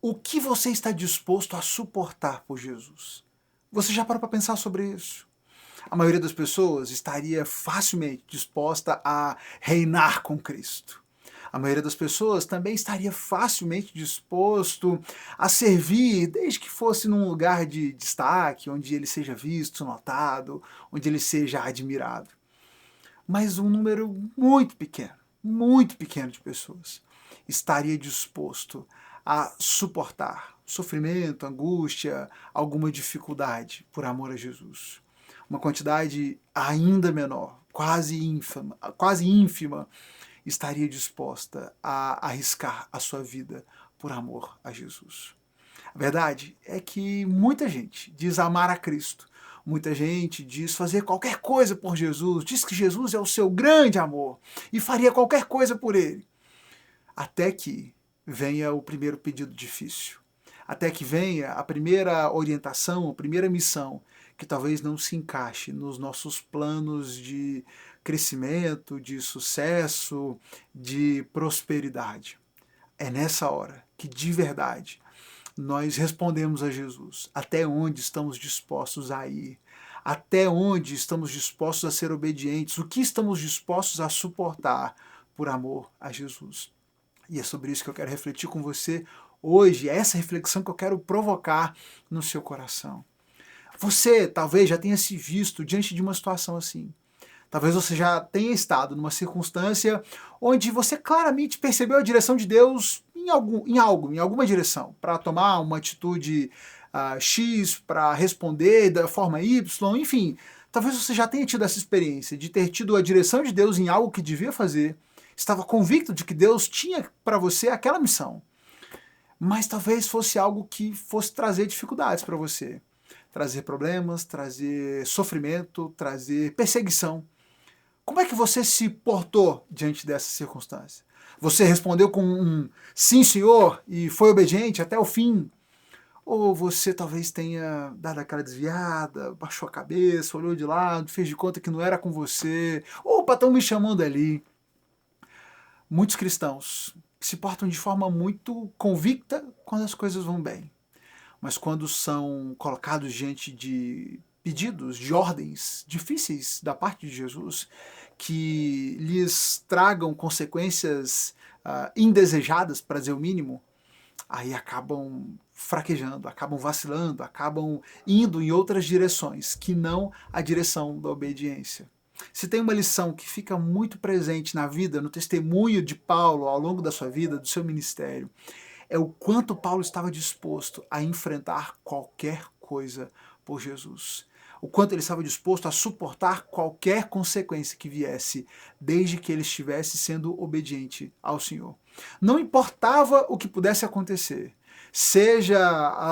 O que você está disposto a suportar por Jesus? Você já parou para pensar sobre isso? A maioria das pessoas estaria facilmente disposta a reinar com Cristo. A maioria das pessoas também estaria facilmente disposto a servir, desde que fosse num lugar de destaque, onde ele seja visto, notado, onde ele seja admirado. Mas um número muito pequeno de pessoas estaria disposto a suportar sofrimento, angústia, alguma dificuldade por amor a Jesus. Uma quantidade ainda menor, quase ínfima, estaria disposta a arriscar a sua vida por amor a Jesus. A verdade é que muita gente diz amar a Cristo, muita gente diz fazer qualquer coisa por Jesus, diz que Jesus é o seu grande amor e faria qualquer coisa por ele. Até que venha o primeiro pedido difícil, até que venha a primeira orientação, a primeira missão, que talvez não se encaixe nos nossos planos de crescimento, de sucesso, de prosperidade. É nessa hora que, de verdade, nós respondemos a Jesus até onde estamos dispostos a ir, até onde estamos dispostos a ser obedientes, o que estamos dispostos a suportar por amor a Jesus. E é sobre isso que eu quero refletir com você hoje, é essa reflexão que eu quero provocar no seu coração. Você talvez já tenha se visto diante de uma situação assim. Talvez você já tenha estado numa circunstância onde você claramente percebeu a direção de Deus em alguma direção, para tomar uma atitude X, para responder da forma Y, enfim. Talvez você já tenha tido essa experiência de ter tido a direção de Deus em algo que devia fazer, estava convicto de que Deus tinha para você aquela missão, mas talvez fosse algo que fosse trazer dificuldades para você, trazer problemas, trazer sofrimento, trazer perseguição. Como é que você se portou diante dessa circunstância? Você respondeu com um sim, senhor, e foi obediente até o fim? Ou você talvez tenha dado aquela desviada, baixou a cabeça, olhou de lado, fez de conta que não era com você? Opa, estão me chamando ali. Muitos cristãos se portam de forma muito convicta quando as coisas vão bem. Mas quando são colocados diante de pedidos, de ordens difíceis da parte de Jesus, que lhes tragam consequências indesejadas, para dizer o mínimo, aí acabam fraquejando, acabam vacilando, acabam indo em outras direções, que não a direção da obediência. Se tem uma lição que fica muito presente na vida, no testemunho de Paulo ao longo da sua vida, do seu ministério, é o quanto Paulo estava disposto a enfrentar qualquer coisa por Jesus. O quanto ele estava disposto a suportar qualquer consequência que viesse, desde que ele estivesse sendo obediente ao Senhor. Não importava o que pudesse acontecer, seja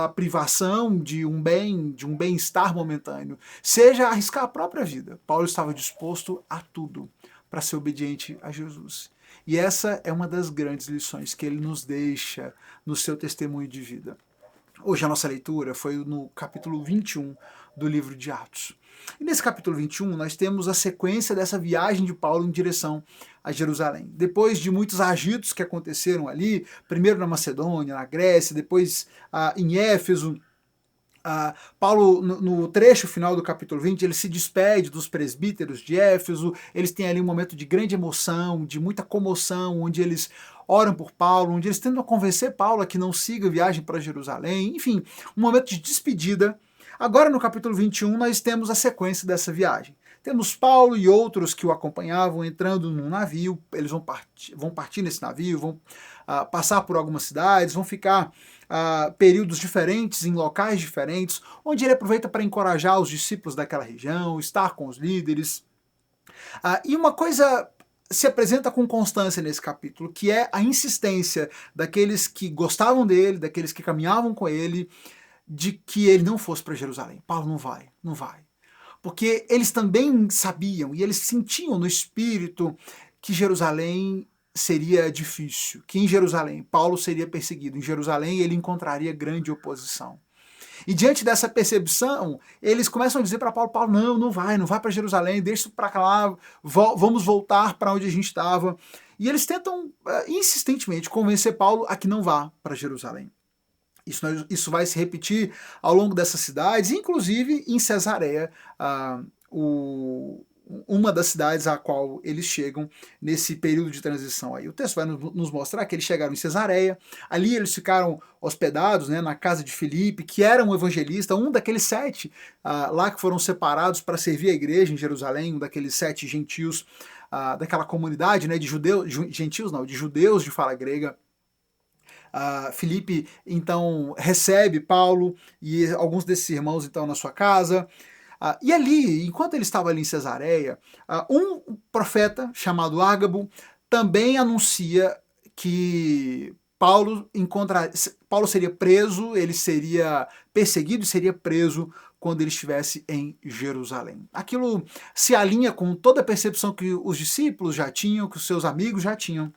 a privação de um bem-estar momentâneo, seja arriscar a própria vida. Paulo estava disposto a tudo para ser obediente a Jesus. E essa é uma das grandes lições que ele nos deixa no seu testemunho de vida. Hoje a nossa leitura foi no capítulo 21 do livro de Atos. E nesse capítulo 21 nós temos a sequência dessa viagem de Paulo em direção a Jerusalém. Depois de muitos agitos que aconteceram ali, primeiro na Macedônia, na Grécia, depois em Éfeso, Paulo, no trecho final do capítulo 20, ele se despede dos presbíteros de Éfeso, eles têm ali um momento de grande emoção, de muita comoção, onde eles oram por Paulo, onde eles tentam convencer Paulo a que não siga a viagem para Jerusalém, enfim, um momento de despedida. Agora no capítulo 21 nós temos a sequência dessa viagem. Temos Paulo e outros que o acompanhavam entrando num navio, eles vão partir nesse navio, vão passar por algumas cidades, vão ficar períodos diferentes, em locais diferentes, onde ele aproveita para encorajar os discípulos daquela região, estar com os líderes. E uma coisa se apresenta com constância nesse capítulo, que é a insistência daqueles que gostavam dele, daqueles que caminhavam com ele, de que ele não fosse para Jerusalém. Paulo não vai, não vai. Porque eles também sabiam e eles sentiam no espírito que Jerusalém seria difícil, que em Jerusalém Paulo seria perseguido, em Jerusalém ele encontraria grande oposição. E diante dessa percepção, eles começam a dizer para Paulo, Paulo, não vai para Jerusalém, deixa isso para lá, vamos voltar para onde a gente estava. E eles tentam insistentemente convencer Paulo a que não vá para Jerusalém. Isso vai se repetir ao longo dessas cidades, inclusive em Cesareia, uma das cidades a qual eles chegam nesse período de transição aí. O texto vai nos mostrar que eles chegaram em Cesareia, ali eles ficaram hospedados, né, na casa de Filipe, que era um evangelista, um daqueles 7 lá que foram separados para servir a igreja em Jerusalém, um daqueles 7 gentios daquela comunidade, né, de judeus de fala grega. Filipe então recebe Paulo e alguns desses irmãos então na sua casa. E ali, enquanto ele estava ali em Cesareia, um profeta chamado Ágabo também anuncia que Paulo seria preso, ele seria perseguido e seria preso quando ele estivesse em Jerusalém. Aquilo se alinha com toda a percepção que os discípulos já tinham, que os seus amigos já tinham.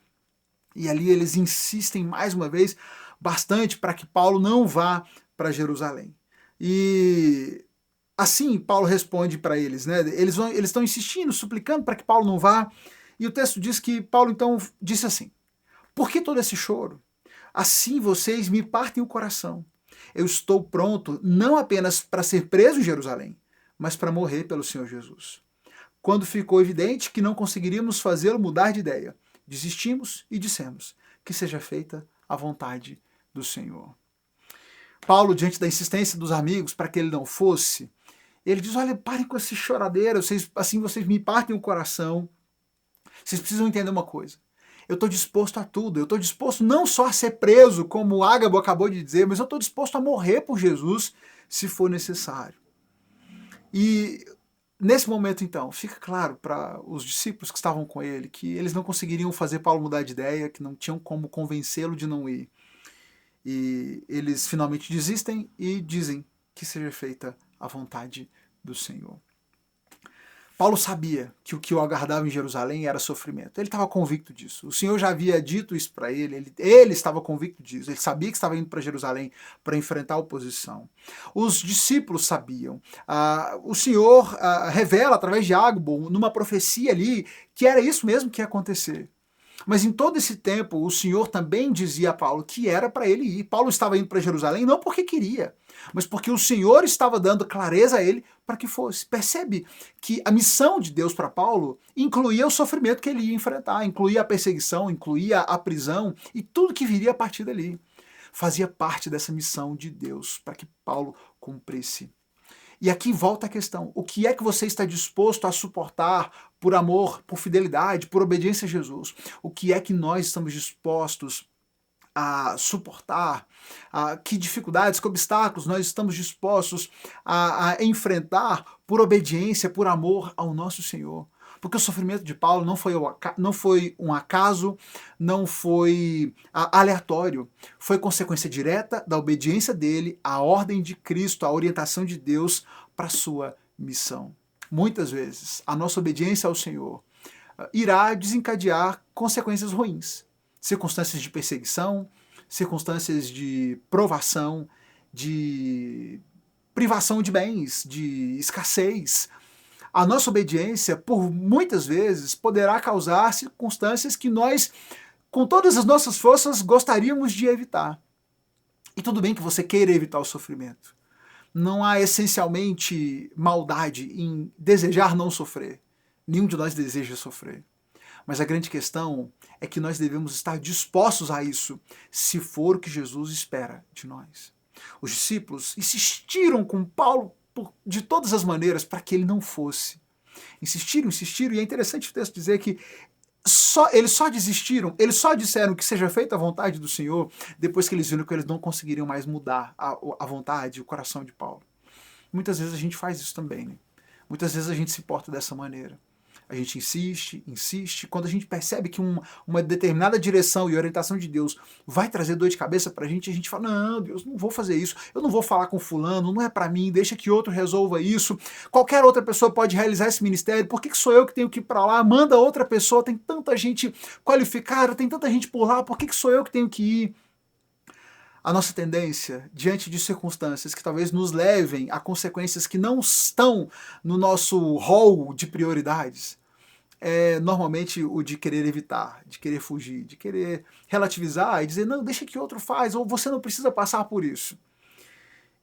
E ali eles insistem mais uma vez bastante para que Paulo não vá para Jerusalém. E assim Paulo responde para eles, né? Eles estão insistindo, suplicando para que Paulo não vá. E o texto diz que Paulo então disse assim: por que todo esse choro? Assim vocês me partem o coração. Eu estou pronto não apenas para ser preso em Jerusalém, mas para morrer pelo Senhor Jesus. Quando ficou evidente que não conseguiríamos fazê-lo mudar de ideia, desistimos e dissemos que seja feita a vontade do Senhor. Paulo, diante da insistência dos amigos para que ele não fosse, ele diz: olha, parem com esse choradeira, assim vocês me partem o coração. Vocês precisam entender uma coisa. Eu estou disposto a tudo. Eu estou disposto não só a ser preso, como o Ágabo acabou de dizer, mas eu estou disposto a morrer por Jesus se for necessário. E nesse momento, então, fica claro para os discípulos que estavam com ele que eles não conseguiriam fazer Paulo mudar de ideia, que não tinham como convencê-lo de não ir. E eles finalmente desistem e dizem que seja feita a vontade do Senhor. Paulo sabia que o que o aguardava em Jerusalém era sofrimento. Ele estava convicto disso. O Senhor já havia dito isso para ele. Ele estava convicto disso. Ele sabia que estava indo para Jerusalém para enfrentar a oposição. Os discípulos sabiam. O Senhor revela através de Ágabo, numa profecia ali, que era isso mesmo que ia acontecer. Mas em todo esse tempo, o Senhor também dizia a Paulo que era para ele ir. Paulo estava indo para Jerusalém não porque queria, mas porque o Senhor estava dando clareza a ele para que fosse. Percebe que a missão de Deus para Paulo incluía o sofrimento que ele ia enfrentar, incluía a perseguição, incluía a prisão e tudo que viria a partir dali. Fazia parte dessa missão de Deus para que Paulo cumprisse. E aqui volta a questão: o que é que você está disposto a suportar por amor, por fidelidade, por obediência a Jesus? O que é que nós estamos dispostos a suportar? Que dificuldades, que obstáculos nós estamos dispostos a enfrentar por obediência, por amor ao nosso Senhor? Porque o sofrimento de Paulo não foi um acaso, não foi aleatório. Foi consequência direta da obediência dele à ordem de Cristo, à orientação de Deus para a sua missão. Muitas vezes, a nossa obediência ao Senhor irá desencadear consequências ruins. Circunstâncias de perseguição, circunstâncias de provação, de privação de bens, de escassez. A nossa obediência, por muitas vezes, poderá causar circunstâncias que nós, com todas as nossas forças, gostaríamos de evitar. E tudo bem que você queira evitar o sofrimento. Não há essencialmente maldade em desejar não sofrer. Nenhum de nós deseja sofrer. Mas a grande questão é que nós devemos estar dispostos a isso, se for o que Jesus espera de nós. Os discípulos insistiram com Paulo de todas as maneiras para que ele não fosse. Insistiram, e é interessante o texto dizer que eles só desistiram, eles só disseram que seja feita a vontade do Senhor depois que eles viram que eles não conseguiriam mais mudar a vontade, o coração de Paulo. Muitas vezes a gente faz isso também, né? Muitas vezes a gente se porta dessa maneira. A gente insiste. Quando a gente percebe que uma determinada direção e orientação de Deus vai trazer dor de cabeça pra gente, a gente fala: não, Deus, não vou fazer isso, eu não vou falar com fulano, não é pra mim, deixa que outro resolva isso. Qualquer outra pessoa pode realizar esse ministério, por que sou eu que tenho que ir pra lá? Manda outra pessoa, tem tanta gente qualificada, tem tanta gente por lá, por que sou eu que tenho que ir? A nossa tendência, diante de circunstâncias que talvez nos levem a consequências que não estão no nosso rol de prioridades, é normalmente o de querer evitar, de querer fugir, de querer relativizar e dizer, não, deixa que outro faz, ou você não precisa passar por isso.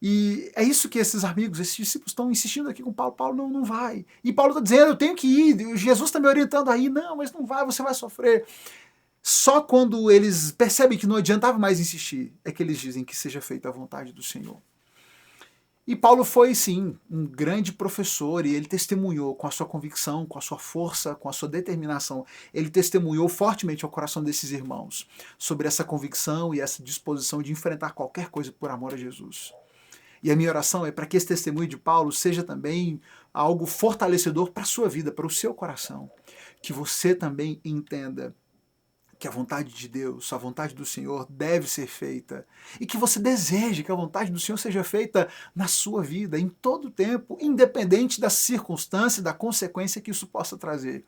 E é isso que esses amigos, esses discípulos estão insistindo aqui com Paulo. Paulo, não, não vai. E Paulo está dizendo, eu tenho que ir, Jesus está me orientando aí, não, mas não vai, você vai sofrer. Só quando eles percebem que não adiantava mais insistir, é que eles dizem que seja feita a vontade do Senhor. E Paulo foi, sim, um grande professor, e ele testemunhou com a sua convicção, com a sua força, com a sua determinação. Ele testemunhou fortemente ao coração desses irmãos sobre essa convicção e essa disposição de enfrentar qualquer coisa por amor a Jesus. E a minha oração é para que esse testemunho de Paulo seja também algo fortalecedor para a sua vida, para o seu coração. Que você também entenda que a vontade de Deus, a vontade do Senhor deve ser feita. E que você deseje que a vontade do Senhor seja feita na sua vida, em todo o tempo, independente da circunstância, da consequência que isso possa trazer.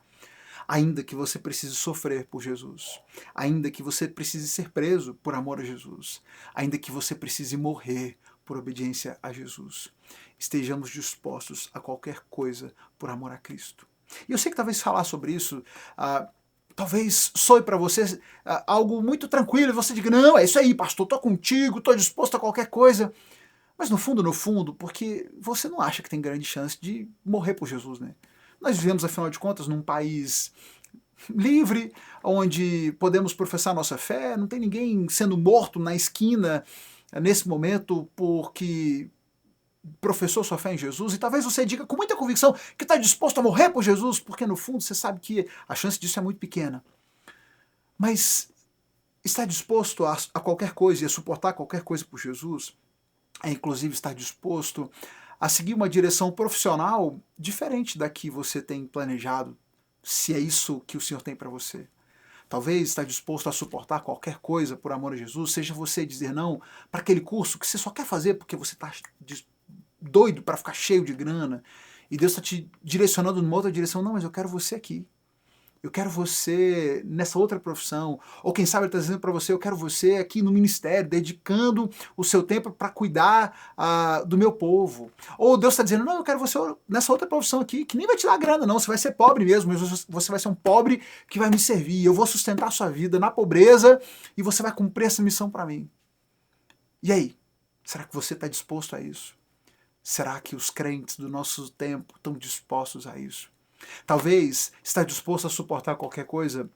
Ainda que você precise sofrer por Jesus, ainda que você precise ser preso por amor a Jesus, ainda que você precise morrer por obediência a Jesus. Estejamos dispostos a qualquer coisa por amor a Cristo. E eu sei que talvez falar sobre isso talvez soe para você algo muito tranquilo, e você diga, não, é isso aí, pastor, estou contigo, estou disposto a qualquer coisa. Mas no fundo, porque você não acha que tem grande chance de morrer por Jesus, né? Nós vivemos, afinal de contas, num país livre, onde podemos professar nossa fé, não tem ninguém sendo morto na esquina nesse momento porque professou sua fé em Jesus, e talvez você diga com muita convicção que está disposto a morrer por Jesus, porque no fundo você sabe que a chance disso é muito pequena. Mas estar disposto a qualquer coisa e a suportar qualquer coisa por Jesus, é inclusive estar disposto a seguir uma direção profissional diferente da que você tem planejado, se é isso que o Senhor tem para você. Talvez estar disposto a suportar qualquer coisa por amor a Jesus, seja você dizer não para aquele curso que você só quer fazer porque você está doido para ficar cheio de grana, e Deus está te direcionando numa outra direção. Não, mas eu quero você aqui. Eu quero você nessa outra profissão. Ou quem sabe ele está dizendo para você, eu quero você aqui no ministério, dedicando o seu tempo para cuidar do meu povo. Ou Deus está dizendo, não, eu quero você nessa outra profissão aqui, que nem vai te dar grana, não. Você vai ser pobre mesmo, mas você vai ser um pobre que vai me servir. Eu vou sustentar a sua vida na pobreza e você vai cumprir essa missão para mim. E aí? Será que você está disposto a isso? Será que os crentes do nosso tempo estão dispostos a isso? Talvez estar disposto a suportar qualquer coisa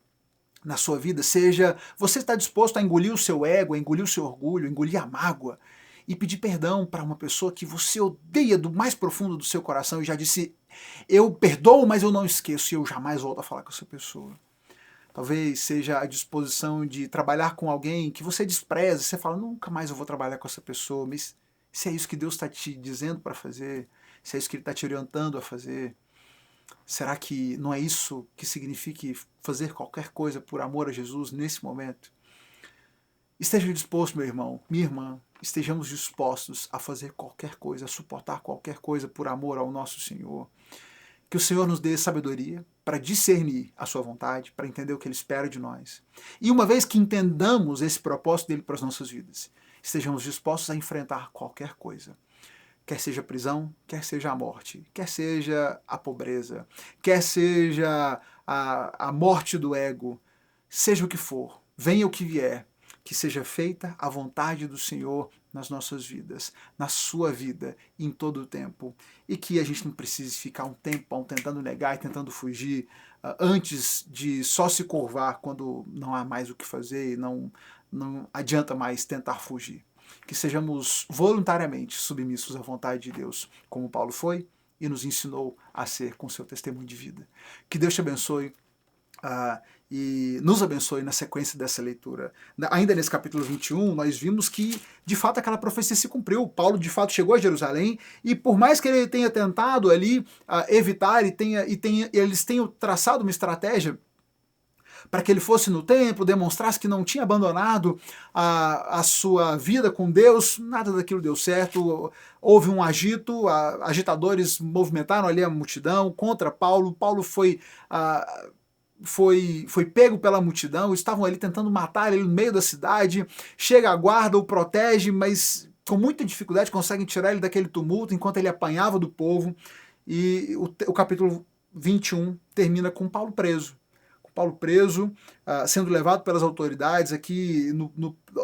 na sua vida seja você estar disposto a engolir o seu ego, a engolir o seu orgulho, a engolir a mágoa e pedir perdão para uma pessoa que você odeia do mais profundo do seu coração e já disse, eu perdoo, mas eu não esqueço e eu jamais volto a falar com essa pessoa. Talvez seja a disposição de trabalhar com alguém que você despreza, você fala, nunca mais eu vou trabalhar com essa pessoa, mas se é isso que Deus está te dizendo para fazer, se é isso que Ele está te orientando a fazer, será que não é isso que signifique fazer qualquer coisa por amor a Jesus nesse momento? Esteja disposto, meu irmão, minha irmã, estejamos dispostos a fazer qualquer coisa, a suportar qualquer coisa por amor ao nosso Senhor. Que o Senhor nos dê sabedoria para discernir a sua vontade, para entender o que Ele espera de nós. E uma vez que entendamos esse propósito dele para as nossas vidas, estejamos dispostos a enfrentar qualquer coisa. Quer seja a prisão, quer seja a morte, quer seja a pobreza, quer seja a morte do ego, seja o que for, venha o que vier, que seja feita a vontade do Senhor nas nossas vidas, na sua vida, em todo o tempo. E que a gente não precise ficar um tempão tentando negar e tentando fugir, antes de só se curvar quando não há mais o que fazer e não adianta mais tentar fugir. Que sejamos voluntariamente submissos à vontade de Deus, como Paulo foi e nos ensinou a ser com seu testemunho de vida. Que Deus te abençoe e nos abençoe na sequência dessa leitura. Ainda nesse capítulo 21, nós vimos que, de fato, aquela profecia se cumpriu. Paulo, de fato, chegou a Jerusalém e, por mais que ele tenha tentado ali evitar eles tenham traçado uma estratégia para que ele fosse no templo, demonstrasse que não tinha abandonado a sua vida com Deus, nada daquilo deu certo. Houve um agito, agitadores movimentaram ali a multidão contra Paulo. Paulo foi pego pela multidão, estavam ali tentando matar ele no meio da cidade. Chega a guarda, o protege, mas com muita dificuldade conseguem tirar ele daquele tumulto enquanto ele apanhava do povo. E o capítulo 21 termina com Paulo preso. Paulo preso, sendo levado pelas autoridades aqui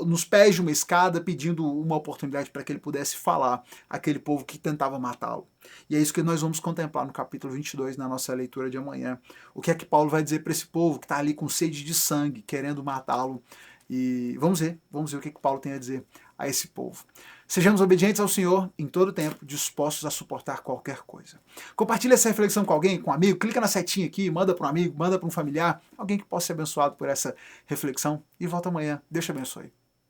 nos pés de uma escada, pedindo uma oportunidade para que ele pudesse falar àquele povo que tentava matá-lo. E é isso que nós vamos contemplar no capítulo 22, na nossa leitura de amanhã. O que é que Paulo vai dizer para esse povo que está ali com sede de sangue, querendo matá-lo? E vamos ver o que Paulo tem a dizer a esse povo. Sejamos obedientes ao Senhor em todo tempo, dispostos a suportar qualquer coisa. Compartilhe essa reflexão com alguém, com um amigo, clica na setinha aqui, manda para um amigo, manda para um familiar, alguém que possa ser abençoado por essa reflexão e volta amanhã. Deus te abençoe.